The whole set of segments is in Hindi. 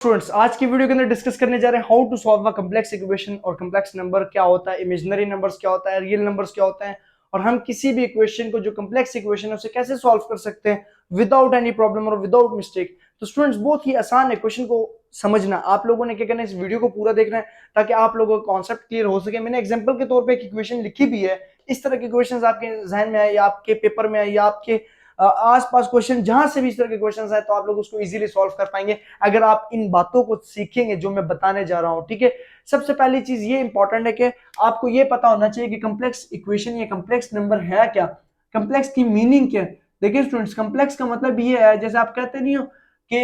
स्टूडेंट्स, आज की वीडियो के अंदर डिस्कस करने जा रहे हैं how to solve a complex equation. और कम्प्लेक्स नंबर क्या होता है, इमेजिनरी नंबर्स क्या होता है, रियल नंबर्स क्या होता है, और हम किसी भी इक्वेशन को जो कम्प्लेक्स इक्वेशन है उसे कैसे सॉल्व कर सकते हैं विदाउट एनी प्रॉब्लम और विदाउट मिस्टेक। तो स्टूडेंट्स, बहुत ही आसान है क्वेश्चन को समझना। आप लोगों ने क्या करना है, इस वीडियो को पूरा देखना है ताकि आप लोगों का कॉन्सेप्ट क्लियर हो सके। मैंने एग्जाम्पल के तौर पर एक इक्वेशन लिखी भी है। इस तरह की इक्वेशन आपके जहन में आए या आपके पेपर में आए या आपके आसपास क्वेश्चन जहां से भी इस तरह के क्वेश्चन आए तो आप लोग उसको इजीली सॉल्व कर पाएंगे अगर आप इन बातों को सीखेंगे जो मैं बताने जा रहा हूं। ठीक है, सबसे पहली चीज ये इंपॉर्टेंट है कि आपको ये पता होना चाहिए कि कम्प्लेक्स इक्वेशन या कम्प्लेक्स नंबर है क्या, कम्प्लेक्स की मीनिंग क्या है। देखिए स्टूडेंट्स, कम्प्लेक्स का मतलब ये है, जैसे आप कहते नहीं हो कि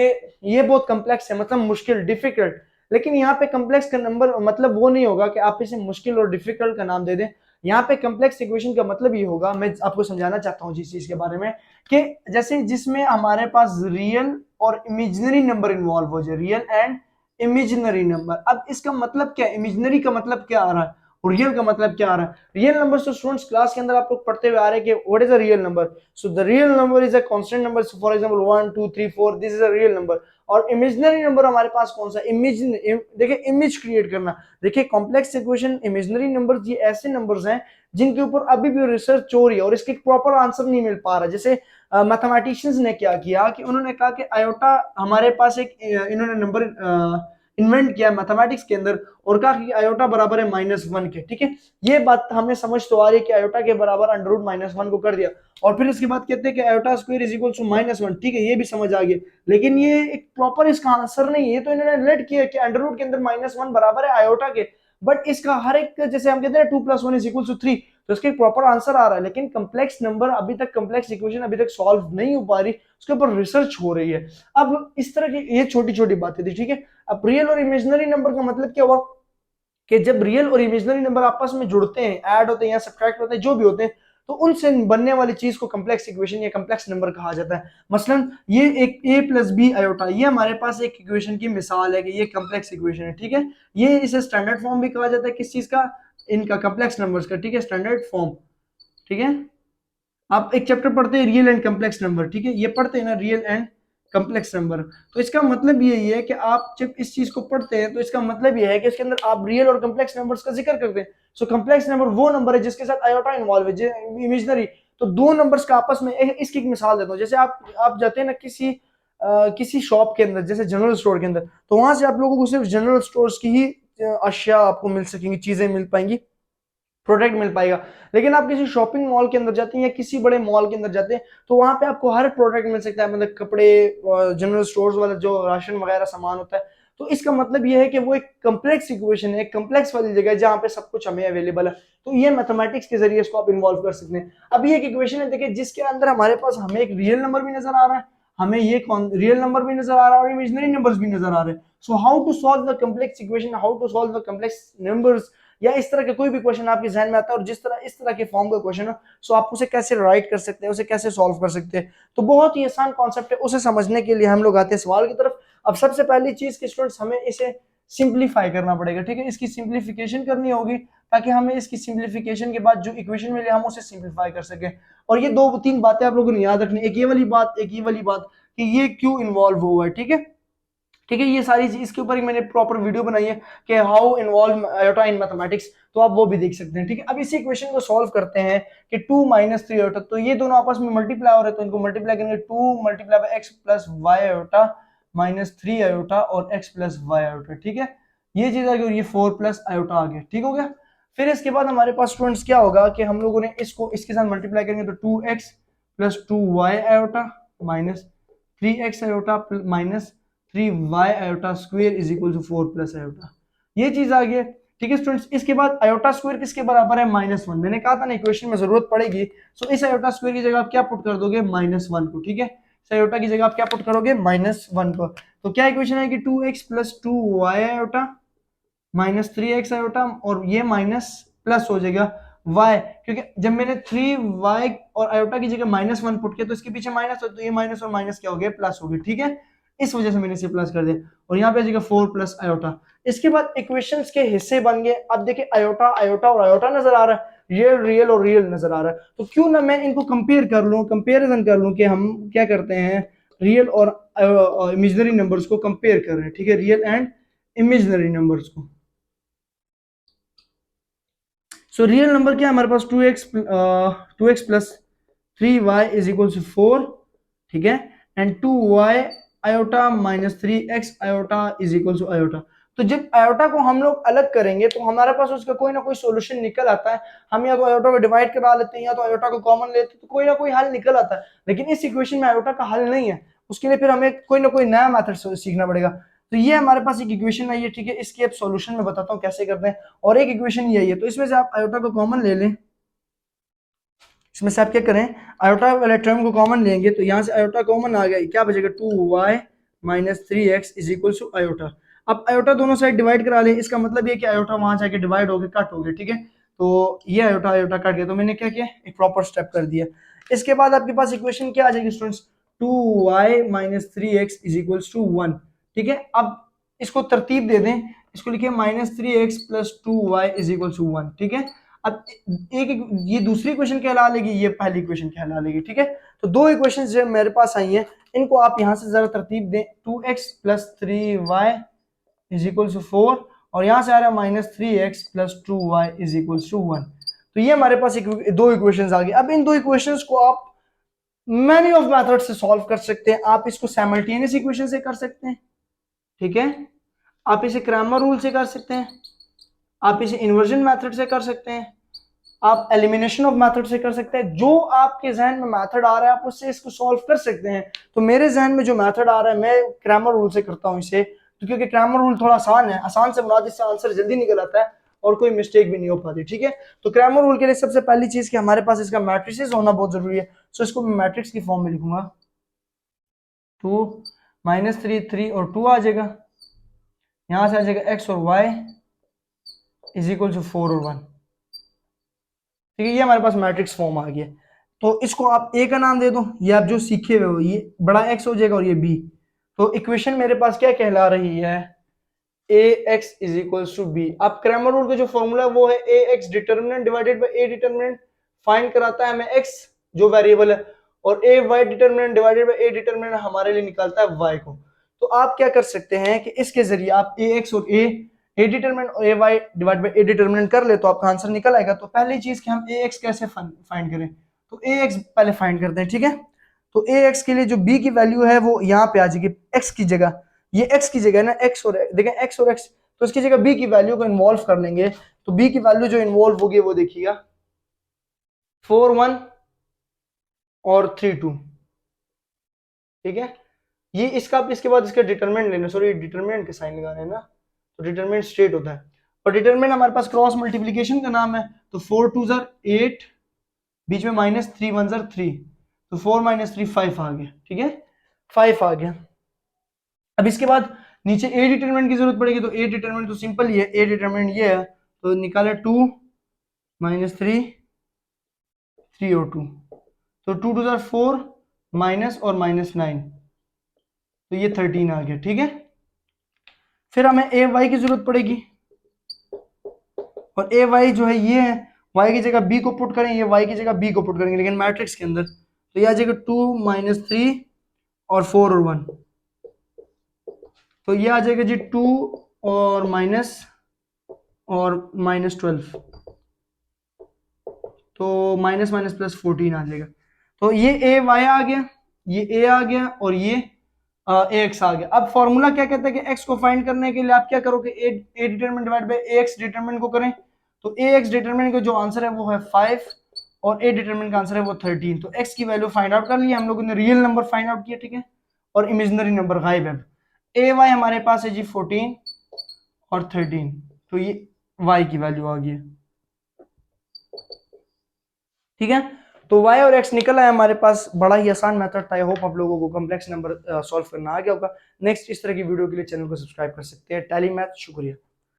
ये बहुत कम्प्लेक्स है, मतलब मुश्किल, डिफिकल्ट। लेकिन यहाँ पे कम्प्लेक्स का नंबर मतलब वो नहीं होगा कि आप इसे मुश्किल और डिफिकल्ट का नाम दे दें। यहाँ पे कम्प्लेक्स इक्वेशन का मतलब ये होगा, मैं आपको समझाना चाहता हूँ जिस चीज के बारे में, कि जैसे जिसमें हमारे पास रियल और इमेजिनरी नंबर इन्वॉल्व हो जाए, रियल एंड इमेजिनरी नंबर। अब इसका मतलब क्या है, इमेजिनरी का मतलब क्या आ रहा है और रियल का मतलब क्या आ रहा है। रियल नंबर तो स्टूडेंट्स क्लास के अंदर आप लोग पढ़ते हुए आ रहे हैं कि what is a real number. So the real number is a constant number, for example 1 2 3 4, this is a real number. और इमेजिनरी नंबर हमारे पास कौन सा, देखिए इमेज क्रिएट करना। देखिए कॉम्प्लेक्स इक्वेशन, इमेजिनरी नंबर्स, ये ऐसे नंबर्स हैं जिनके ऊपर अभी भी रिसर्च हो रही है और इसके प्रॉपर आंसर नहीं मिल पा रहा। जैसे मैथमेटिशियंस ने क्या किया कि उन्होंने कहा कि आयोटा, हमारे पास एक इन्होंने नंबर इन्वेंट किया मैथमेटिक्स के अंदर और कहा कि आयोटा बराबर है -1 के। ठीक है, ये बात हमें समझ तो आ रही है कि आयोटा के बराबर अंडर रूट -1 को कर दिया और फिर इसके बाद कहते हैं कि iota square is equal to -1। ठीक है, ये भी समझ आ गया, लेकिन ये एक प्रॉपर इसका आंसर नहीं है। तो इन्होंने रिलेट किया कि अंडर रूट के अंदर -1 बराबर है आयोटा के, बट इसका हर एक, जैसे हम कहते हैं 2 + 1 इज इक्वल टू 3, तो इसके प्रॉपर आंसर आ रहा है। लेकिन कम्प्लेक्स नंबर अभी तक, कम्प्लेक्स इक्वेशन अभी तक सॉल्व नहीं हो पा रही, उसके ऊपर रिसर्च हो रही है। अब इस तरह की ये छोटी छोटी बातें थी। ठीक है, अब रियल और इमेजिनरी नंबर का मतलब क्या हुआ कि जब रियल और इमेजिनरी नंबर आपस में जुड़ते हैं, ऐड होते हैं या सब्ट्रैक्ट होते हैं, जो भी होते हैं, तो उनसे बनने वाली चीज को कम्प्लेक्स इक्वेशन या कम्प्लेक्स नंबर कहा जाता है। मसलन ये एक a + b आयोटा, ये हमारे पास एक इक्वेशन की मिसाल है कि ये कम्प्लेक्स इक्वेशन है। ठीक है, ये इसे स्टैंडर्ड फॉर्म भी कहा जाता है किस चीज का, इनका कम्प्लेक्स नंबर्स का। ठीक है, स्टैंडर्ड फॉर्म। ठीक है, आप एक चैप्टर पढ़ते हैं रियल एंड कम्प्लेक्स नंबर। ठीक है, ये पढ़ते हैं ना, रियल एंड कम्प्लेक्स नंबर। तो इसका मतलब यही है कि आप जब इस चीज को पढ़ते हैं तो इसका मतलब यह है कि इसके अंदर आप रियल और कम्प्लेक्स नंबर्स का जिक्र करते हैं। सो कम्प्लेक्स नंबर वो नंबर है जिसके साथ आयोटा इन्वॉल्व है, इमेजिनरी। तो दो नंबर्स का आपस में, इसकी एक मिसाल देता हूँ। जैसे आप जाते हैं ना किसी शॉप के अंदर, जैसे जनरल स्टोर के अंदर, तो वहां से आप लोगों को सिर्फ जनरल स्टोर्स की ही अशिया आपको मिल सकेंगी, चीजें मिल पाएंगी, प्रोडक्ट मिल पाएगा। लेकिन आप किसी शॉपिंग मॉल के अंदर जाते हैं या किसी बड़े मॉल के अंदर जाते हैं तो वहां पे आपको हर प्रोडक्ट मिल सकता है, मतलब कपड़े, जनरल स्टोर्स वाला जो राशन वगैरह सामान होता है। तो इसका मतलब यह है कि वो एक कम्प्लेक्स इक्वेशन है, एक कम्प्लेक्स वाली जगह है जहां पे सब कुछ हमें अवेलेबल है। तो ये मैथमेटिक्स के जरिए इसको आप इन्वॉल्व कर सकते हैं। अब ये एक इक्वेशन है, देखिए, जिसके अंदर हमारे पास हमें एक रियल नंबर भी नजर आ रहा है, हमें ये रियल नंबर भी नजर आ रहा है और इमेजिनरी नंबर्स भी नजर आ रहे हैं। So how to solve the complex equation, how to solve the complex numbers, या इस तरह का कोई भी क्वेश्चन आपके जहन में आता है और इस तरह के फॉर्म का क्वेश्चन हो, सो आप उसे कैसे राइट कर सकते हैं, उसे कैसे सॉल्व कर सकते हैं। तो बहुत ही आसान कॉन्सेप्ट है, उसे समझने के लिए हम लोग आते हैं सवाल की तरफ। अब सबसे पहली चीज कि स्टूडेंट्स, हमें इसे सिंप्लीफाई करना पड़ेगा। ठीक है, इसकी सिंप्लीफिकेशन करनी होगी ताकि हमें इसकी सिंप्लीफिकेशन के बाद जो इक्वेशन मिले हम उसे सिंप्लीफाई कर सके। और ये दो तीन बातें आप लोगों ने याद रखनी, एक ये वाली बात, एक ये वाली बात कि ये क्यों इन्वॉल्व हुआ है। ठीक है, ठीक है, ये सारी चीज इसके ऊपर मैंने प्रॉपर वीडियो बनाई है कि how involve iota in mathematics, तो आप वो भी देख सकते हैं। ठीक है, अब इसी इक्वेशन को सॉल्व करते हैं कि 2 - 3 आयोटा, तो ये दोनों आपस में मल्टीप्लाई हो रहे हैं, तो इनको मल्टीप्लाई करेंगे, 2 × x + y आयोटा -3 आयोटा और x + y आयोटा। ठीक है, ये चीज आ गई और ये 4 + आयोटा आ गया। ठीक हो गया। फिर इसके बाद हमारे पास स्टूडेंट्स क्या होगा कि हम लोगों ने इसको इसके साथ मल्टीप्लाई करेंगे, तो 2x + 2y iota -3x iota -3y iota square is equal to 4 + iota. ये चीज आ गई। ठीक है स्टूडेंट्स, इसके बाद आयोटा स्क्वायर किसके बराबर है, -1। मैंने कहा था ना इक्वेशन में जरूरत पड़ेगी, सो इस आयोटा स्क्वायर की जगह आप क्या पुट कर दोगे, -1 को। ठीक है, इस आयोटा की जगह आप क्या पुट करोगे, -1 को। तो क्या इक्वेशन है कि 2x + 2y iota -3x iota, और ये माइनस प्लस हो जाएगा y, क्योंकि जब मैंने 3y और आयोटा की जगह -1 पुट किया तो इसके पीछे माइनस हो, तो ये माइनस और माइनस क्या हो गया, प्लस हो गया। ठीक है, इस वजह से मैंने इसे प्लस कर दिया और यहाँ पे आ जाएगा 4 + आयोटा। इसके बाद इक्वेशंस के हिस्से बन गए। अब देखिए, आयोटा आयोटा और आयोटा नजर आ रहा है, रियल रियल और रियल नजर आ रहा है, तो क्यों ना मैं इनको कंपेयर कर लूं, कंपेरिजन कर लूं कि हम क्या करते हैं, रियल और इमेजिनरी नंबर्स को कंपेयर कर रहे हैं, ठीक है, रियल एंड इमेजिनरी नंबर्स को। सो रियल नंबर क्या है हमारे पास, 2x plus 3y is equal to 4, ठीक है, and 2y iota minus 3x iota is equal to iota. तो जब आयोटा को हम लोग अलग करेंगे तो हमारे पास उसका कोई ना कोई सॉल्यूशन निकल आता है। हम या तो आयोटा को डिवाइड करा लेते हैं या तो आयोटा को कॉमन लेते हैं, तो कोई ना कोई हल निकल आता है। लेकिन इस इक्वेशन में आयोटा का हल नहीं है, उसके लिए फिर हमें कोई ना कोई नया मेथड सीखना पड़ेगा। तो ये हमारे पास एक इक्वेशन आई है, ठीक है, इसकी अब सॉल्यूशन में बताता हूँ कैसे करते हैं। और एक इक्वेशन यही है, तो इसमें से आप आयोटा को कॉमन ले लें। इसमें से आप क्या करें, आयोटा वाले टर्म को कॉमन लेंगे, तो यहाँ से आयोटा कॉमन आ गया, क्या बचेगा, 2y minus 3x is equal to iota. अब आयोटा दोनों साइड डिवाइड करा लें, इसका मतलब ये कि आयोटा वहां जाके डिवाइड हो गए, कट हो गए, ठीक है। तो ये आयोटा आयोटा कट गया, तो मैंने क्या किया, एक प्रॉपर स्टेप कर दिया। इसके बाद आपके पास इक्वेशन क्या आ जाएगी students, 2y minus 3x is equal to 1, ठीक है। अब इसको तरतीब दे दें, इसको लिखिए minus 3x plus 2y is equal to 1, ठीक है। अब ये दूसरी इक्वेशन कहला लेगी, ये पहली इक्वेशन कहला लेगी, ठीक है। तो दो इक्वेशन जो मेरे पास आई हैं, इनको आप यहां से जरा तरतीब दें, 2x plus 3y is equal to 4, और यहां से आ रहा है minus 3x plus 2y is equal to 1। तो ये हमारे पास दो इक्वेशंस आ गई। अब इन दो इक्वेशंस को आप मैनी ऑफ मेथड से सॉल्व कर सकते हैं। आप इसको साइमल्टेनियस इक्वेशन से कर सकते हैं, ठीक है, आप इसे क्रैमर रूल से कर सकते हैं, आप इसे इन्वर्जन मेथड से कर सकते हैं, आप एलिमिनेशन ऑफ मेथड से कर सकते हैं। जो आपके जहन में मेथड आ रहा है आप उससे इसको सॉल्व कर सकते हैं। तो मेरे जहन में जो मेथड आ रहा है मैं क्रैमर रूल से करता हूं इसे, तो क्योंकि क्रैमर रूल थोड़ा आसान है, आसान से मुराद इससे आंसर जल्दी निकल आता है और कोई मिस्टेक भी नहीं हो पाती, ठीक है। तो क्रैमर रूल के लिए सबसे पहली चीज कि हमारे पास इसका मैट्रिसेस होना बहुत जरूरी है। सो इसको मैं मैट्रिक्स की फॉर्म में लिखूंगा, 2 माइनस 3 और 2 आ जाएगा, यहां से आ जाएगा x और y इज इक्वल टू 4 और 1, ठीक है। ये हमारे पास मैट्रिक्स फॉर्म आ गया। तो इसको आप ए का नाम दे दो, ये आप जो सीखे हुए हो, ये बड़ा एक्स हो जाएगा और ये बी। तो इक्वेशन मेरे पास क्या कहला रही है, A X is equal to B. अब क्रैमर रूल का जो फॉर्मूला है वो है A X determinant divided by A determinant, find कराता है हमें एक्स जो वेरिएबल है, और A Y determinant divided by A determinant हमारे लिए निकालता है वाई को। तो आप क्या कर सकते हैं कि इसके जरिए आप ए एक्स और ए डिटरमिनेंट और A Y divide by A determinant कर ले तो आपका आंसर निकल आएगा। तो पहली चीज कि हम ए एक्स कैसे फाइंड करें, तो ए एक्स पहले फाइंड करते हैं, ठीक है। तो ए एक्स के लिए जो बी की वैल्यू है वो यहाँ पे आ जाएगी, एक्स की जगह, ये एक्स की जगह है ना, एक्स और देखें एक्स और एक्स, तो इसकी जगह बी की वैल्यू को इन्वॉल्व कर लेंगे। तो बी की वैल्यू जो इन्वॉल्व होगी वो देखिएगा 4 1 और 3 2, ठीक है। ये इसका इसके बाद इसका डिटरमिनेंट लेना, सॉरी डिटरमिनेंट के साइन लगाने हैं ना, तो डिटरमिनेंट स्ट्रेट होता है, और डिटरमिनेंट हमारे पास क्रॉस मल्टीप्लिकेशन का नाम है। तो 4 2 8, बीच में माइनस 3 1 3, तो 4 माइनस 3 5 आ गया, ठीक है, 5 आ गया। अब इसके बाद नीचे ए डिटरमिनेंट की जरूरत पड़ेगी, तो ए डिटरमिनेंट तो सिंपल ही है, ए डिटरमिनेंट ये है, तो निकाले 2 माइनस 3 3 और 2, तो 2 2 4 माइनस और माइनस 9, तो ये 13 आ गया, ठीक है। फिर हमें ए वाई की जरूरत पड़ेगी, और ए वाई जो है ये है, वाई की जगह बी को पुट करें, ये वाई की जगह बी को पुट करेंगे लेकिन मैट्रिक्स के अंदर, तो ये आ जाएगा 2 माइनस 3 और 4 और 1, तो ये आ जाएगा जी 2 और माइनस और माइनस 12, तो माइनस माइनस प्लस 14 आ जाएगा। तो ये ए वाई आ गया, ये ए आ गया, और ये ए एक्स आ गया। अब फॉर्मूला क्या कहता है कि एक्स को फाइंड करने के लिए आप क्या करोगे, A determinant divide by A X determinant को करें, तो ए एक्स डिटरमिनेंट का जो आंसर है वो है 5 और ए डिटरमिनेंट का आंसर है वो 13। तो एक्स की वैल्यू फाइंड आउट कर ली हम लोगों ने, रियल नंबर फाइंड आउट किया, ठीक है, और इमेजिनरी नंबर गायब है। ए वाई हमारे पास है जी 14 और 13, तो ये वाई की वैल्यू आ गई है, ठीक है। तो y और x निकल आया हमारे पास, बड़ा ही आसान मेथड था। आई होप आप लोगों को कॉम्प्लेक्स नंबर सॉल्व करना आ गया होगा। नेक्स्ट इस तरह की वीडियो के लिए चैनल को सब्सक्राइब कर सकते हैं। टैली मैथ, शुक्रिया।